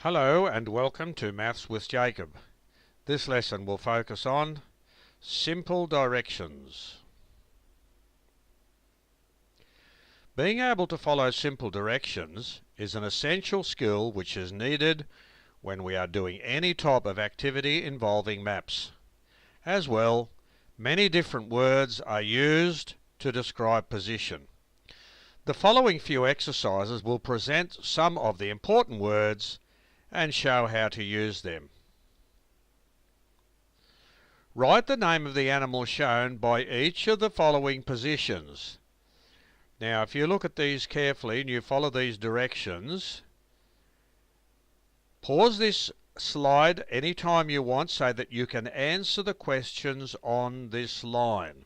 Hello and welcome to Maths with Jacob. This lesson will focus on simple directions. Being able to follow simple directions is an essential skill which is needed when we are doing any type of activity involving maps. As well, many different words are used to describe position. The following few exercises will present some of the important words and show how to use them. Write the name of the animal shown by each of the following positions. Now, if you look at these carefully and you follow these directions, pause this slide anytime you want so that you can answer the questions on this line.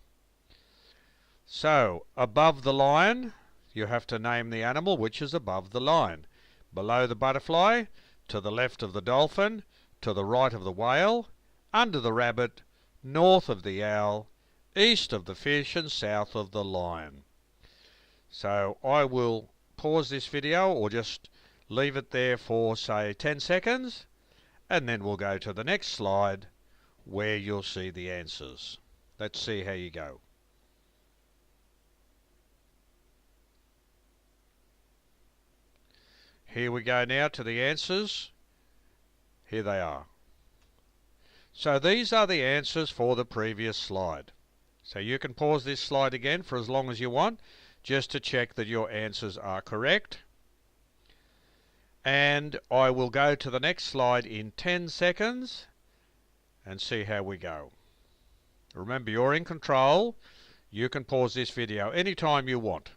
So, above the line, you have to name the animal which is above the line. Below the butterfly, to the left of the dolphin, to the right of the whale, under the rabbit, north of the owl, east of the fish and south of the lion. So I will pause this video or just leave it there for say 10 seconds and then we'll go to the next slide where you'll see the answers. Let's see how you go. Here we go now to the answers. Here they are. So these are the answers for the previous slide. So you can pause this slide again for as long as you want, just to check that your answers are correct. And I will go to the next slide in 10 seconds and see how we go. Remember, you're in control. You can pause this video anytime you want.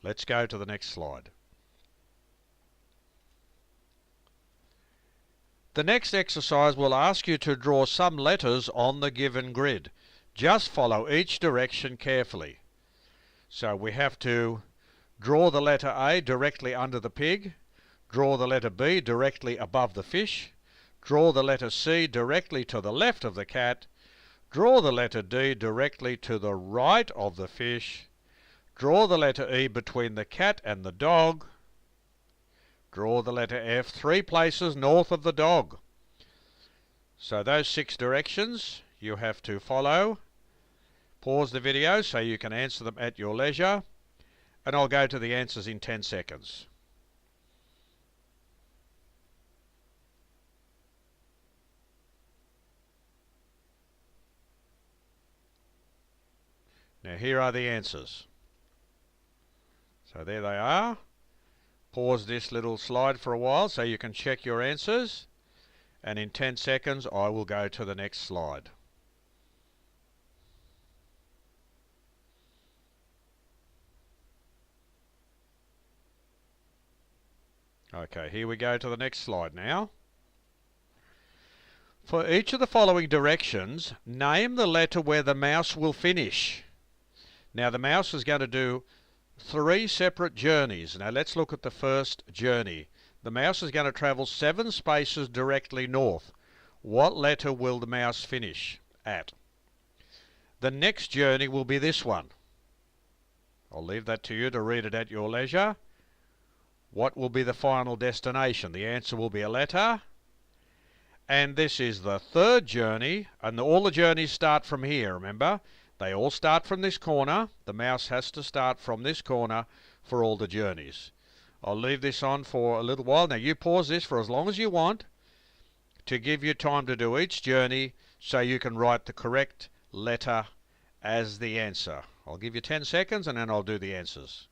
Let's go to the next slide. The next exercise will ask you to draw some letters on the given grid. Just follow each direction carefully. So we have to draw the letter A directly under the pig, draw the letter B directly above the fish, draw the letter C directly to the left of the cat, draw the letter D directly to the right of the fish, draw the letter E between the cat and the dog, draw the letter F 3 places north of the dog. So those 6 directions you have to follow. Pause the video so you can answer them at your leisure, and I'll go to the answers in 10 seconds. Now here are the answers. So there they are. Pause this little slide for a while so you can check your answers, and in 10 seconds I will go to the next slide. Okay, here we go to the next slide now. For each of the following directions, name the letter where the mouse will finish. Now the mouse is going to do 3 separate journeys. Now let's look at the first journey. The mouse is going to travel 7 spaces directly north. What letter will the mouse finish at? The next journey will be this one. I'll leave that to you to read it at your leisure. What will be the final destination? The answer will be a letter. And this is the third journey, and all the journeys start from here, remember? They all start from this corner. The mouse has to start from this corner for all the journeys. I'll leave this on for a little while. Now you pause this for as long as you want to give you time to do each journey so you can write the correct letter as the answer. I'll give you 10 seconds and then I'll do the answers.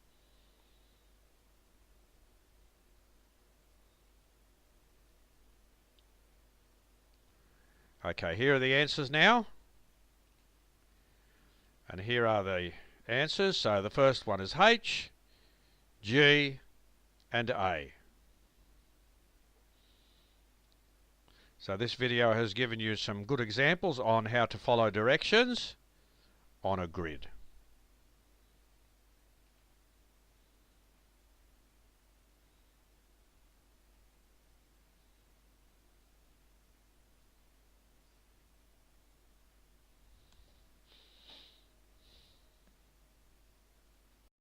Okay, here are the answers now. And here are the answers. So the first one is H, G, and A. So this video has given you some good examples on how to follow directions on a grid.